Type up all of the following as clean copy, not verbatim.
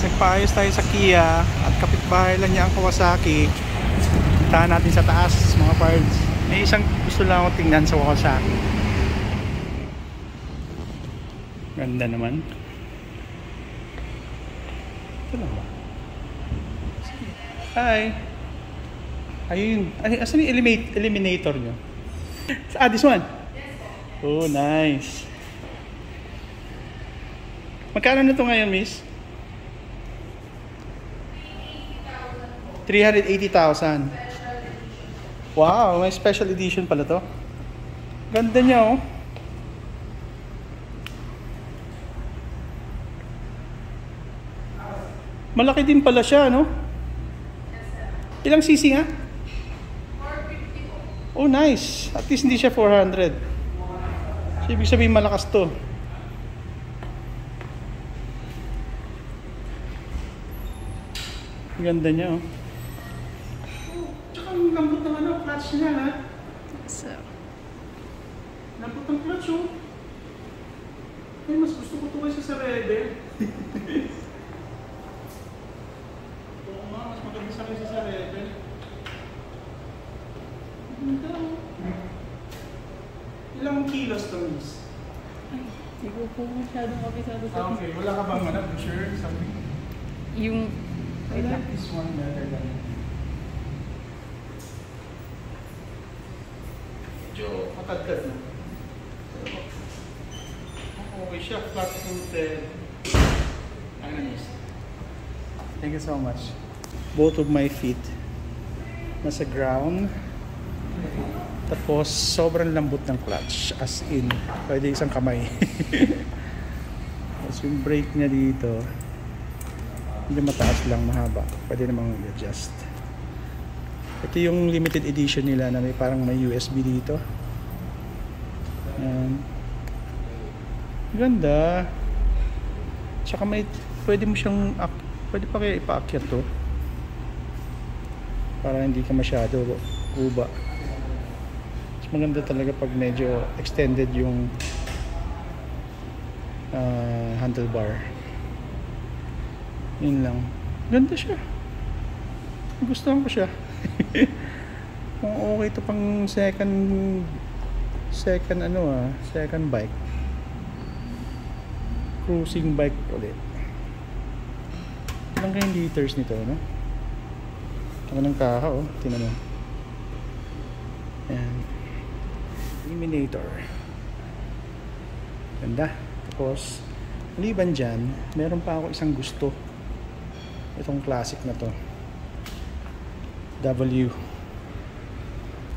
nagpaayos tayo sa Kia at kapitbahay lang niya ang Kawasaki. Puntahan natin sa taas mga parts. May isang gusto lang ako tingnan sa Kawasaki. Ganda naman. Ito lang ba? Hi! Ayun. Asan yung eliminator nyo? This one? Oh, nice. Magkano na ito ngayon, miss? 380,000. Wow, may special edition pala to. Ganda niya, oh. Malaki din pala siya, no? Ilang cc nga? 450. Oh, nice. At least hindi siya 400. So, ibig sabihin malakas to. Ganda niya, oh. Tsaka ang lambot ng clutch niya, ha? So, lambot ng clutch, oh. Ay, mas gusto ko ito kasi sa Rebel. Oo nga, mas maganda sa kasi sa Rebel. Ganda, oh. Ilang kilos to, miss? ay, hindi ko po masyadong kapisado sa Okay, wala ka bang sure? Something? yung, I like this one better than medyo matagkad na. Okay siya, flat-footed. Thank you so much. Both of my feet nasa ground. Tapos sobrang lambot ng clutch, as in pwede isang kamay. Tapos yung brake niya dito hindi mataas lang, mahaba, pwede namang i-adjust. Ito yung limited edition nila na may parang may USB dito. Ayan. Ganda. Tsaka may pwede mo siyang pwede pa kaya ipaakyat to para hindi ka masyado uba. Mas maganda talaga pag medyo extended yung handlebar. Yun lang. Ganda siya. Gustuhan ko siya. Kung okay ito pang second bike. Cruising bike ulit. Ilang kayong liters nito, no? Ito ng kaha, oh. Tingnan mo. Ayan. Eliminator. Ganda. Tapos, maliban dyan, meron pa ako isang gusto. Itong classic na to. W.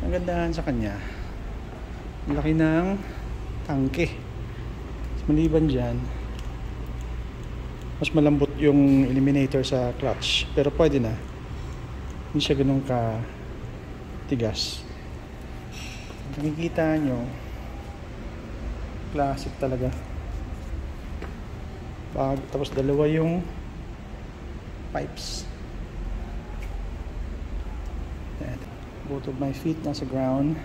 Ang gandahan sa kanya, laki ng tangke. Maliban dyan, mas malambot yung eliminator sa clutch, pero pwede na, hindi siya ganun ka tigas. Nakikita nyo, classic talaga. Tapos dalawa yung pipes. Ayan. Both of my feet nasa ground.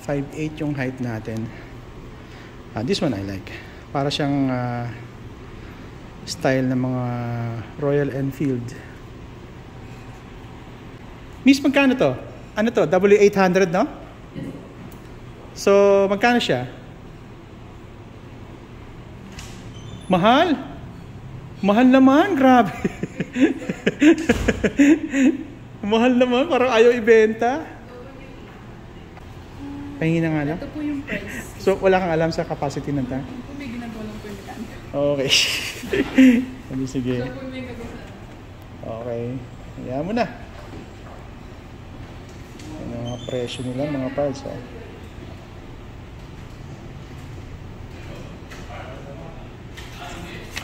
5'8" yung height natin. This one I like. Para siyang style ng mga Royal Enfield. Miss, magkano to? Ano to? W800, no? So, magkano siya? Mahal? Mahal naman, grabe. Mahal naman, parang ayaw ibenta. Pahingin na nga lang. ito po yung price. So, wala kang alam sa capacity ng tank? Kung may ginagawa lang po yung mechanic. Okay. Sige. So, kung may gagawin. Okay. Hayaan mo na. Ano mga presyo nila, mga parts, oh.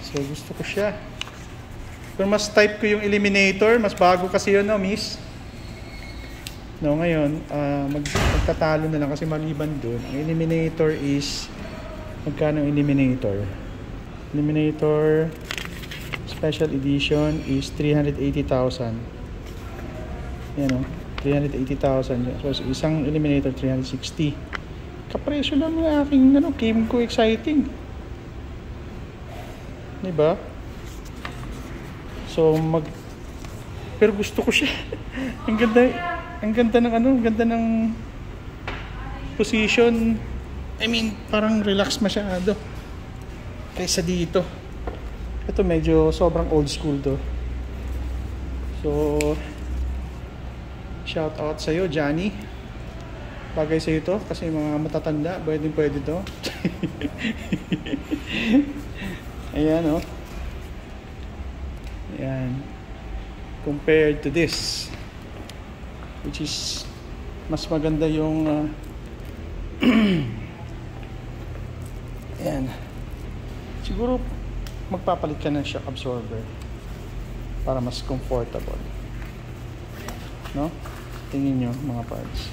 So, gusto ko siya. Pero mas type ko yung eliminator. Mas bago kasi yun, no, miss? No, ngayon, magtatalo na lang kasi maliban dun. Ang eliminator is, magkano ang eliminator? Eliminator special edition is 380,000. Yan, o. 380,000. So, isang eliminator, 360. Kapresyo lang yung aking, Kymco Exciting. Diba? So pero gusto ko siya. ang ganda ng ano, ang ganda ng position. I mean, parang relax masyado kaysa dito. Ito medyo sobrang old school to. So shout out sa iyo, Johnny. Bagay sa ito kasi mga matatanda, pwede to. Ayan, oh. Ayan. Compared to this, which is mas maganda yung ayan. Siguro magpapalit ka ng shock absorber para mas comfortable, no? Tingin nyo mga parts.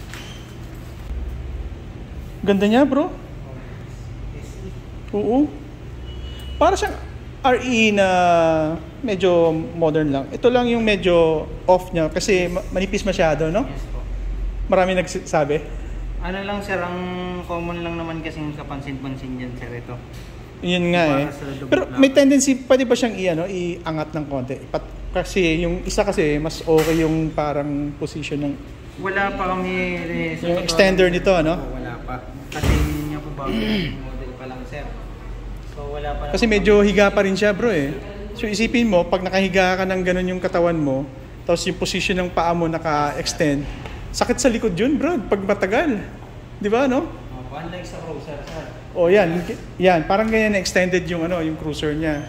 Ganda niya, bro. Oo. Para siyang RE na medyo modern lang. Ito lang yung medyo off niya kasi manipis masyado, no? Yes po. Marami nagsabi. Ano lang sir, ang common lang naman kasing kapansin-pansin dyan sir ito. Yun nga eh. Para sa double Pero plug. may tendency, pwede ba siyang iangat ng konti? Kasi yung isa kasi, mas okay yung parang position ng Wala pa kami yung extender nito, ano? Wala pa. Kasi yun nga po bago yung model pa lang sir. So wala pa. Kasi medyo higa pa rin siya, bro eh. So isipin mo, pag nakahiga ka ng ganun yung katawan mo, tapos yung position ng paa mo naka-extend, sakit sa likod yun, bro, pag matagal. Di ba, no? Unlike sa cruiser sir. O yan, parang ganyan na extended yung yung cruiser niya.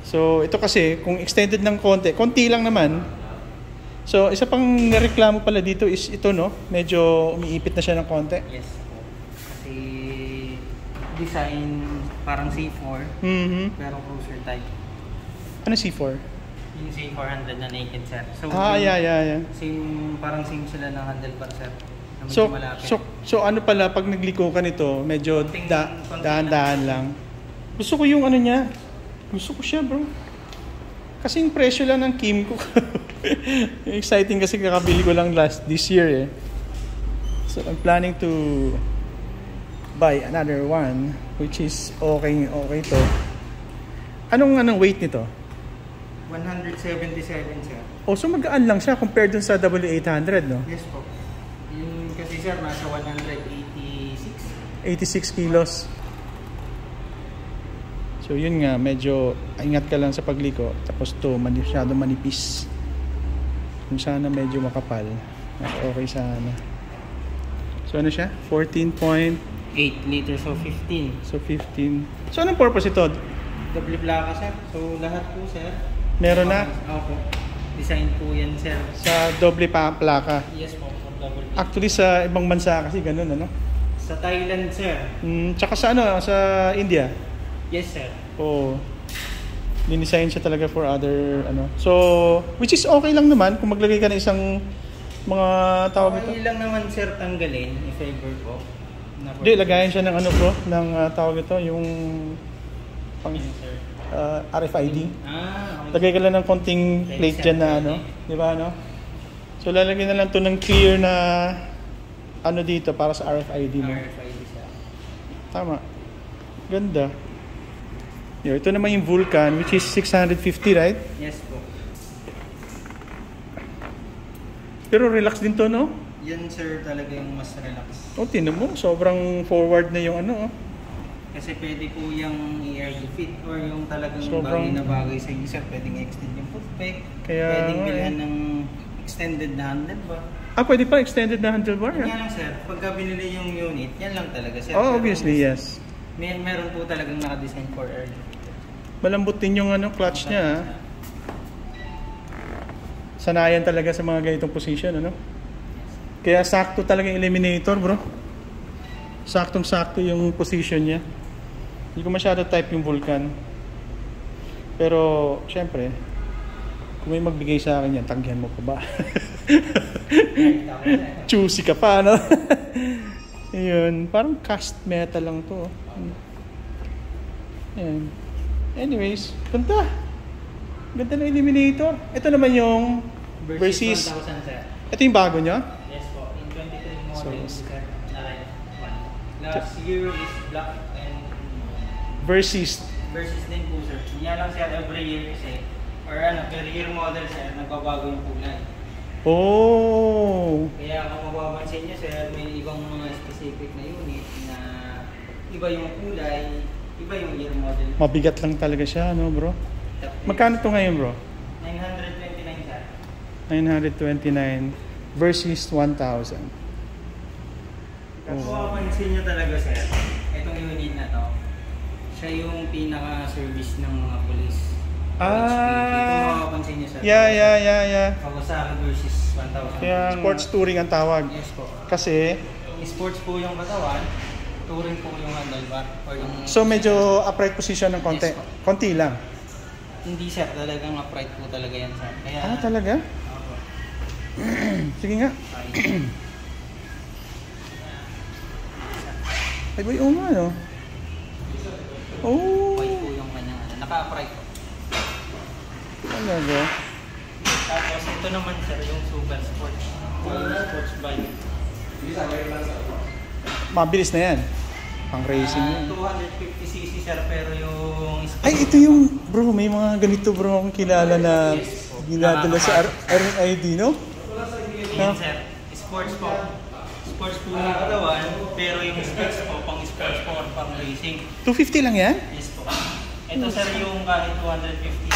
So ito kasi kung extended ng konti lang naman. So isa pang nireklamo pala dito is ito, no? Medyo umiipit na siya ng konti. Yes po. Kasi design parang C4 pero cruiser type. Ano C4? Yung C400 na naked sir. So Yeah. parang same sila ng handlebar sir. Na medyo So, malapit. so ano pala pag nagliko ka nito, medyo Konting dahan-dahan lang. Gusto ko yung ano niya. Gusto ko siya, bro. Kasi yung presyo lang ng Kimco. Exciting kasi kakabili ko lang this year eh. So I'm planning to buy another one which is okay to. Anong weight nito? 177 sir. Oh, so magaan lang siya compared dun sa W800, no? Yes po. Yung kasi sir nasa 186. 86 kilos. So yun nga, medyo ingat ka lang sa pagliko. Tapos to, masyado manipis. Kung sana medyo makapal, okay sana. So ano siya? 14.8. 8 liters so 15. So 15. So anong purpose ito? Double plaka sir. So lahat po sir. Meron na Opo. Design po yan sir. sa doble plaka. Yes po. Double plaka. Actually sa ibang bansa kasi ganun, ano? Sa Thailand sir. Tsaka sa sa India. Yes sir. Oh. Dinisign siya talaga for other So, which is okay lang naman kung maglagay ka ng isang mga tawag ito. Okay lang naman sir tanggalin if ever po. Hindi, lagayan siya ng bro, ng tawag ito, yung pang Yes, sir. RFID. Okay. Lagay ka lang ng konting plate dyan na di ba So lalagyan na lang to ng clear na dito para sa RFID mo. RFID siya. Tama. Ganda. Ito naman yung Vulcan which is 650, right? Yes po. Pero relax din to, no? Yan sir talaga yung mas relax. Oh, tinan mo, sobrang forward na yung Kasi pwede po yung i-air fit or yung talagang Sobrang- bagay na bagay sa inyo sir. Pwedeng i-extend yung foot peg. Kaya Pwedeng nga bilhan ng extended na handlebar. Pwede pa extended na handlebar. Yan lang sir. Pagka binili yung unit, yan lang talaga sir. Oh, Pero obviously, yes. Meron po talagang naka-design for air. Malambot din yung clutch niya. Sanayan talaga sa mga ganitong position, Kaya sakto talaga yung eliminator, bro. Saktong-sakto yung position niya. Hindi ko masyado type yung Vulcan. Pero, syempre, kung may magbigay sa akin yan, tanggihan mo pa ba? Choosy ka pa, no? Ayun, parang cast metal lang to. Ayan. Anyways, ganda. Ganda ng eliminator. Ito naman yung Versys. 1000 sir. Ito yung bago niya? Yes po. In 23 models So, sir. Alright. Last year is black and Versys. Versys din po sir. Yan lang sir every year kasi Or ano, per year model sir, nagbabago yung kulay. Oh. Kaya kung mapapansin nyo sir, may ibang mga specific na unit na iba yung kulay, iba yung year model. Mabigat lang talaga siya, no, bro? Magkano to ngayon, bro? 929 sir. 929 versus 1,000. Kung mapapansin nyo talaga sir, itong unit na to, siya yung pinaka-service ng mga police. Kung mapapansin nyo sir. Yeah. Kawasaki versus 1,000. Kaya sports touring ang tawag. Yes po. Kasi, Sports po yung katawan, touring po yung handlebar. Or yung so medyo upright position ng konti. Yes, po. Konti lang. Hindi sir, talagang upright po talaga yan sir. Kaya, Talaga? Opo. Sige nga. Ay, boy, oo nga, no? Oh, White po yung kanyang naka-upright po. talaga. Tapos ito naman sir, yung super sports. Yung sports bike. Mabilis na yan. Pang racing yan. 250cc sir, pero yung Ay, ito yung, bro, may mga ganito, bro, akong kilala na ginadala sa RFID, no? Yan sir, sports po. Sports po yung katawan, pero yung specs po, pang sports po or pang racing. 250 lang yan? Yes po. Ito sir yung kahit 250cc.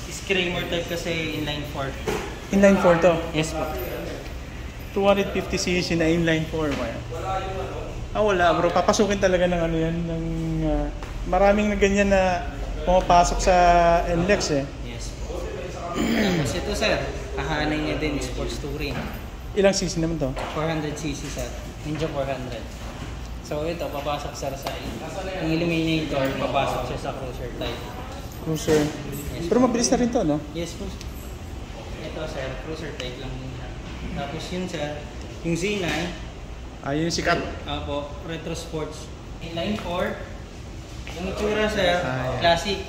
Screamer type kasi inline 4. Inline 4 to. Yes po. 250cc na inline 4 ba yan? Wala, bro. Papasukin talaga ng ano yan. Ng, maraming na ganyan na pumapasok sa NLEX eh. Yes po. Tapos ito sir, kahanay niya din sports touring. Ilang cc naman to? 400cc sir. Ninja 400. So ito, papasok sir sa yung Eliminator, papasok siya sa cruiser type. Cruiser. Pero mabilis na rin to, no? Yes po. Ito sir, cruiser type lang din siya. Tapos yun sir, yung Z9. Yun yung sikat. Apo, retro sports. Inline 4. Yung itsura sir, yeah. classic.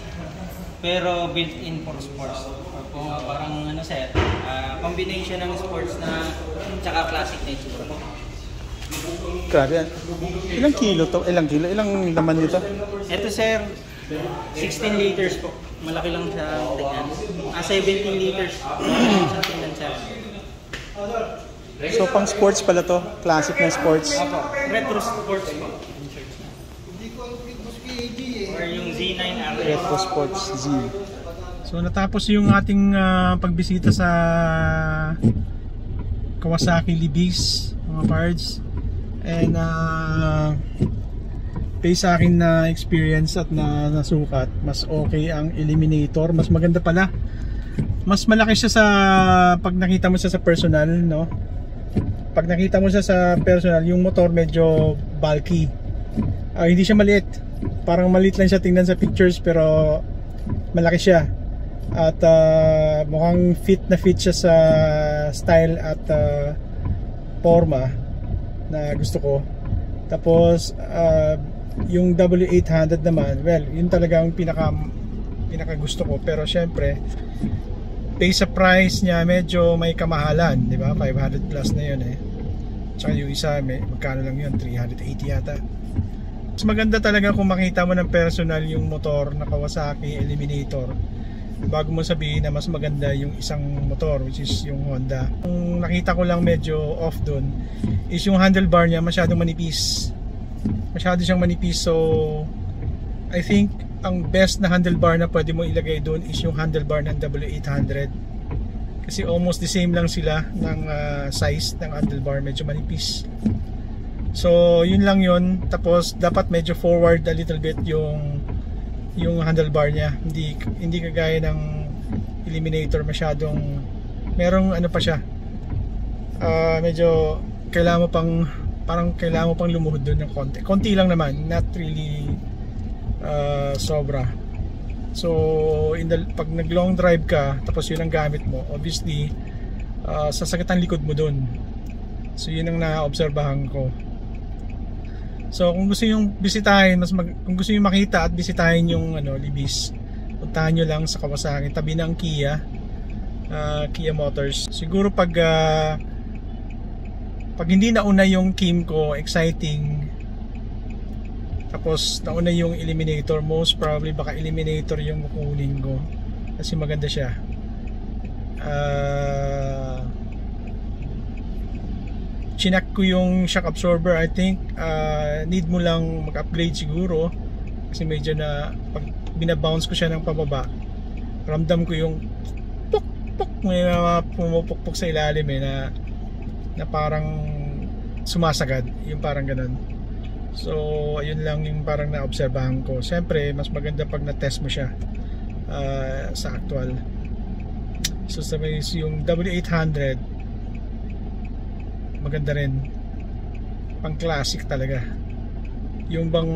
Pero built-in for sports. Opo, parang ano sir, combination ng sports na tsaka classic na itsura. Grabe yan. Ilang kilo to? Ilang laman nito? Ito sir, 16 liters po. Malaki lang siya tingnan. 17 liters. Sa tingnan sir. So pang sports pala to? Classic na sports? Apo, retro sports po. Or yung Z9 Retro Sports Z. So natapos yung ating pagbisita sa Kawasaki Libis, mga parts. And based sa akin na experience at nasukat, mas okay ang Eliminator. Mas maganda pala. Mas malaki siya sa pag nakita mo siya sa personal, no? Pag nakita mo siya sa personal, yung motor medyo bulky. Hindi siya maliit. Parang maliit lang siya tingnan sa pictures, pero malaki siya. At mukhang fit na fit siya sa style at forma na gusto ko. Tapos yung W800 naman, well, yun talaga ang pinaka gusto ko. Pero syempre, based sa price niya, medyo may kamahalan, di ba? 500 plus na yun eh. Tsaka yung isa, magkano lang yun? 380 yata. Mas maganda talaga kung makita mo ng personal yung motor na Kawasaki Eliminator bago mo sabihin na mas maganda yung isang motor, which is yung Honda. Kung nakita ko lang medyo off dun is yung handlebar niya masyadong manipis. Masyado siyang manipis, so I think ang best na handlebar na pwede mo ilagay dun is yung handlebar ng W800, kasi almost the same lang sila ng size ng handlebar, medyo manipis. So yun lang yun. Tapos dapat medyo forward a little bit yung handlebar niya. Hindi kagaya ng Eliminator, masyadong merong ano pa siya. Medyo kailangan mo pang lumuhod doon ng konti. Konti lang naman, not really sobra. So pag nag long drive ka, tapos yun ang gamit mo, obviously sasakit ang likod mo doon. So yun ang naobserbahan ko. So kung gusto niyo bisitahin, kung gusto niyo makita at bisitahin yung Libis, puntahan niyo lang sa Kawasaki, tabi ng Kia Motors. Siguro pag hindi nauna yung Kymco exciting, tapos nauna yung Eliminator, most probably baka Eliminator yung kukunin ko. kasi maganda siya. Chinak ko yung shock absorber. I think need mo lang mag-upgrade siguro kasi medyo na pag binabounce ko siya ng pababa, ramdam ko yung puk may pumupukpok sa ilalim na parang sumasagad, yung parang ganun. So ayun lang yung parang naobserbahan ko. Siyempre mas maganda pag na-test mo siya sa actual. So sabi yung W800 maganda rin, pang classic talaga. Yung bang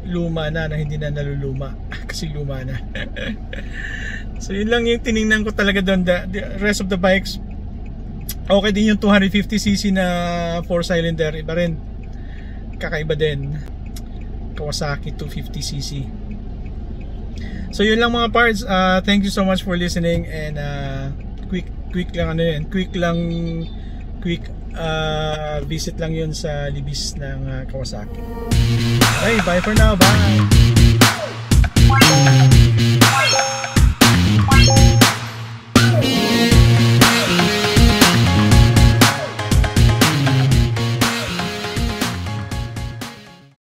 luma na hindi na naluluma kasi luma na. So yun lang yung tiningnan ko talaga doon. The rest of the bikes okay din. Yung 250cc na 4-cylinder iba rin, kakaiba din, Kawasaki 250cc. So yun lang mga parts. Thank you so much for listening, and quick lang quick visit lang yun sa libis ng Kawasaki. Okay, bye for now. Bye.